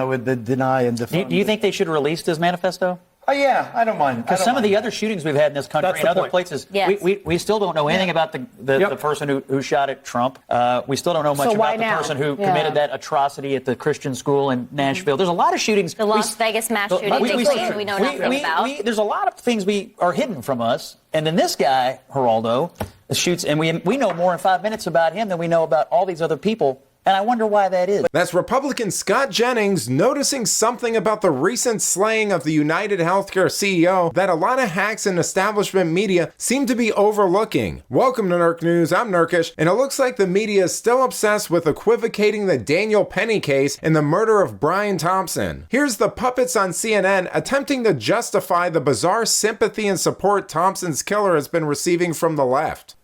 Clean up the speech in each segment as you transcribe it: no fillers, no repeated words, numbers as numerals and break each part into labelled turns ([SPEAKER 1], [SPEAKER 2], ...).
[SPEAKER 1] with the deny and defund.
[SPEAKER 2] Do you think they should have released his manifesto?
[SPEAKER 1] Oh, yeah, I don't mind.
[SPEAKER 2] Because some of the other shootings we've had in this country and other places, we still don't know anything about the person who shot at Trump. We still don't know much about the person who committed that atrocity at the Christian school in Nashville. There's a lot of shootings.
[SPEAKER 3] The Las Vegas mass shooting we know nothing about.
[SPEAKER 2] There's a lot of things we are hidden from us. And then this guy, Geraldo, shoots, and we know more in 5 minutes about him than we know about all these other people. And I wonder why that is.
[SPEAKER 4] That's Republican Scott Jennings noticing something about the recent slaying of the United Healthcare CEO that a lot of hacks and establishment media seem to be overlooking. Welcome to Nerk News, I'm Nerkish, and it looks like the media is still obsessed with equivocating the Daniel Penny case and the murder of Brian Thompson. Here's the puppets on CNN attempting to justify the bizarre sympathy and support Thompson's killer has been receiving from the left.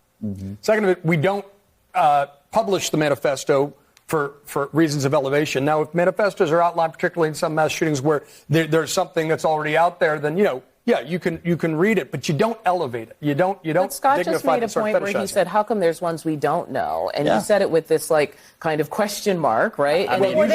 [SPEAKER 5] Second of it, we don't publish the manifesto for reasons of elevation. Now, if manifestos are outlined, particularly in some mass shootings where there's something that's already out there, then, you can read it, but you don't elevate it. You don't
[SPEAKER 6] but Scott
[SPEAKER 5] dignify
[SPEAKER 6] just made a
[SPEAKER 5] sort
[SPEAKER 6] point
[SPEAKER 5] of
[SPEAKER 6] where he said, how come there's ones we don't know? And you said it with this, kind of question mark, right?
[SPEAKER 5] And
[SPEAKER 6] there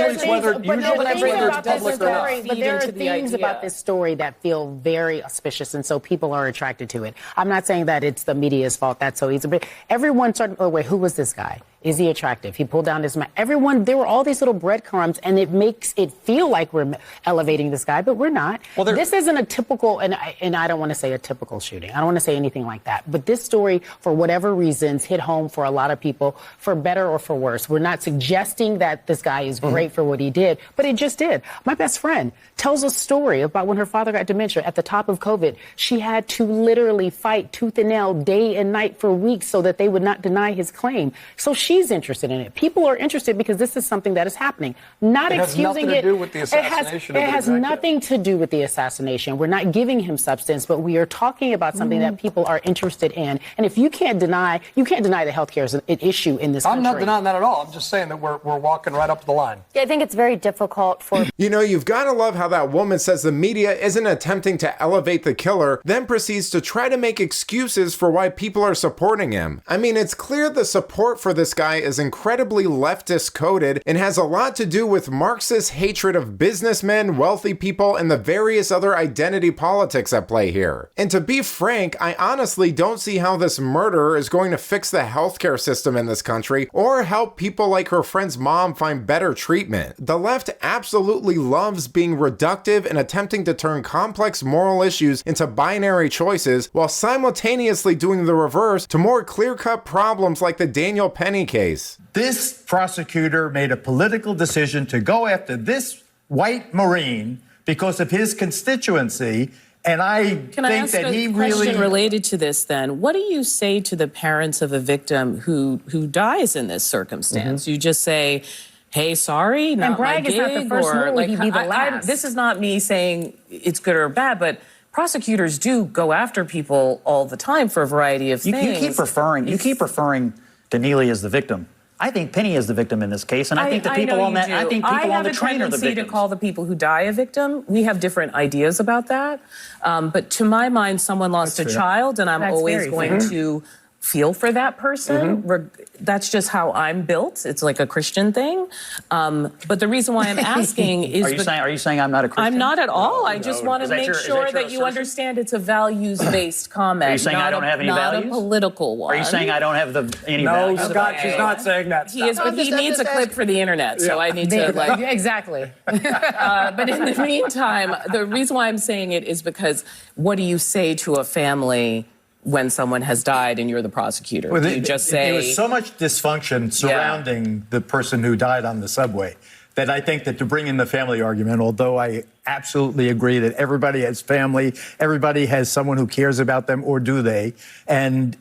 [SPEAKER 7] are things about this story that feel very auspicious, and so people are attracted to it. I'm not saying that it's the media's fault. That's so easy. But everyone started, who was this guy? Is he attractive? He pulled down his mask. There were all these little breadcrumbs, and it makes it feel like we're elevating this guy, but we're not. Well, this isn't a typical, and I don't want to say a typical shooting. I don't want to say anything like that. But this story, for whatever reasons, hit home for a lot of people, for better or for worse. We're not suggesting that this guy is great for what he did, but it just did. My best friend tells a story about when her father got dementia at the top of COVID. She had to literally fight tooth and nail day and night for weeks so that they would not deny his claim. So she's interested in it. People are interested because this is something that is happening. Not excusing it.
[SPEAKER 5] It has nothing to do with the assassination.
[SPEAKER 7] It has nothing to do with the assassination. We're not giving him substance, but we are talking about something that people are interested in. And if you can't deny the healthcare is an issue in this country.
[SPEAKER 5] I'm not denying that at all. I'm just saying that we're walking right up to the line.
[SPEAKER 3] Yeah, I think it's very difficult for...
[SPEAKER 4] You've got to love how that woman says the media isn't attempting to elevate the killer, then proceeds to try to make excuses for why people are supporting him. I mean, it's clear the support for this guy is incredibly leftist coded and has a lot to do with Marxist hatred of businessmen, wealthy people, and the various other identity politics at play here. And to be frank, I honestly don't see how this murderer is going to fix the healthcare system in this country or help people like her friend's mom find better treatment. The left absolutely loves being reductive and attempting to turn complex moral issues into binary choices while simultaneously doing the reverse to more clear-cut problems like the Daniel Penny case.
[SPEAKER 1] This prosecutor made a political decision to go after this white Marine because of his constituency. And I think that he really...
[SPEAKER 6] Can I ask a question related to this then? What do you say to the parents of a victim who dies in this circumstance? You just say, hey, sorry, not my gig?
[SPEAKER 7] And brag is not the first move, he'd be the last.
[SPEAKER 6] This is not me saying it's good or bad, but prosecutors do go after people all the time for a variety of things.
[SPEAKER 2] You keep referring to Neely as the victim. I think Penny is the victim in this case, and I think the people on that. I think people on the train are the victims.
[SPEAKER 6] I have a tendency to call the people who die a victim. We have different ideas about that, but to my mind, someone lost a child, and I'm always going to feel for that person. That's just how I'm built. It's like a Christian thing. But the reason why I'm asking is...
[SPEAKER 2] Are you saying I'm not a Christian?
[SPEAKER 6] I'm not at all. I just want to make sure that you understand it's a values-based comment.
[SPEAKER 2] Are you saying I don't have any values?
[SPEAKER 6] Not a political one.
[SPEAKER 2] Are you saying I don't have any values?
[SPEAKER 5] No, Scott, she's not saying that.
[SPEAKER 6] He is, but he needs a clip for the internet, so I need to,
[SPEAKER 7] Exactly.
[SPEAKER 6] but in the meantime, the reason why I'm saying it is because what do you say to a family when someone has died and you're the prosecutor?
[SPEAKER 1] Well,
[SPEAKER 6] you just say...
[SPEAKER 1] There was so much dysfunction surrounding the person who died on the subway that I think that to bring in the family argument, although I absolutely agree that everybody has family, everybody has someone who cares about them, or do they? And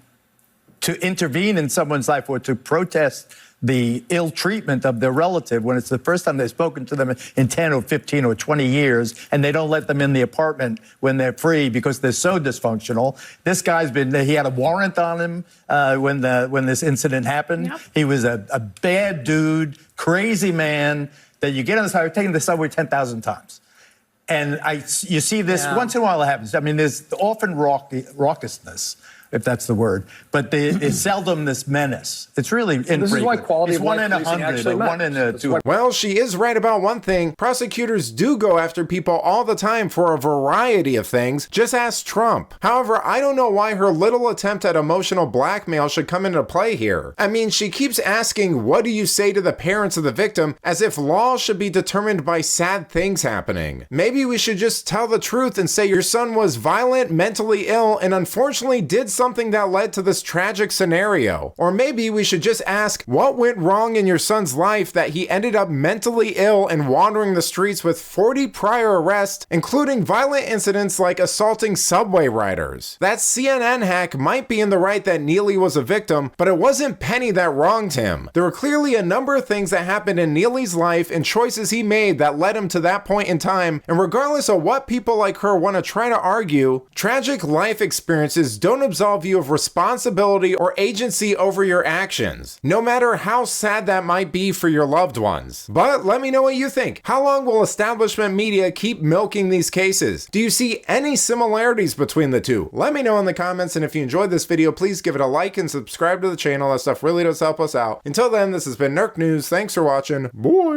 [SPEAKER 1] to intervene in someone's life or to protest the ill treatment of their relative when it's the first time they've spoken to them in 10 or 15 or 20 years, and they don't let them in the apartment when they're free because they're so dysfunctional. This guy's he had a warrant on him when this incident happened. Yep. He was a bad dude, crazy man that you get on the subway, taking the subway 10,000 times. And you see this once in a while it happens. I mean, there's often raucousness. if that's the word. But it's seldom this menace. It's really infrequent.
[SPEAKER 5] This is why quality
[SPEAKER 1] it's
[SPEAKER 5] of
[SPEAKER 1] one
[SPEAKER 5] life
[SPEAKER 1] in 100
[SPEAKER 5] actually
[SPEAKER 1] or one in
[SPEAKER 5] matters.
[SPEAKER 1] 200.
[SPEAKER 4] Well, she is right about one thing. Prosecutors do go after people all the time for a variety of things. Just ask Trump. However, I don't know why her little attempt at emotional blackmail should come into play here. I mean, she keeps asking, what do you say to the parents of the victim, as if laws should be determined by sad things happening. Maybe we should just tell the truth and say your son was violent, mentally ill, and unfortunately did something that led to this tragic scenario. Or maybe we should just ask, what went wrong in your son's life that he ended up mentally ill and wandering the streets with 40 prior arrests, including violent incidents like assaulting subway riders. That CNN hack might be in the right that Neely was a victim, but it wasn't Penny that wronged him. There were clearly a number of things that happened in Neely's life and choices he made that led him to that point in time, and regardless of what people like her want to try to argue, tragic life experiences don't absolve you of responsibility or agency over your actions, no matter how sad that might be for your loved ones. But let me know what you think. How long will establishment media keep milking these cases? Do you see any similarities between the two? Let me know in the comments, and if you enjoyed this video, please give it a like and subscribe to the channel. That stuff really does help us out. Until then, this has been Nerk News. Thanks for watching. Bye!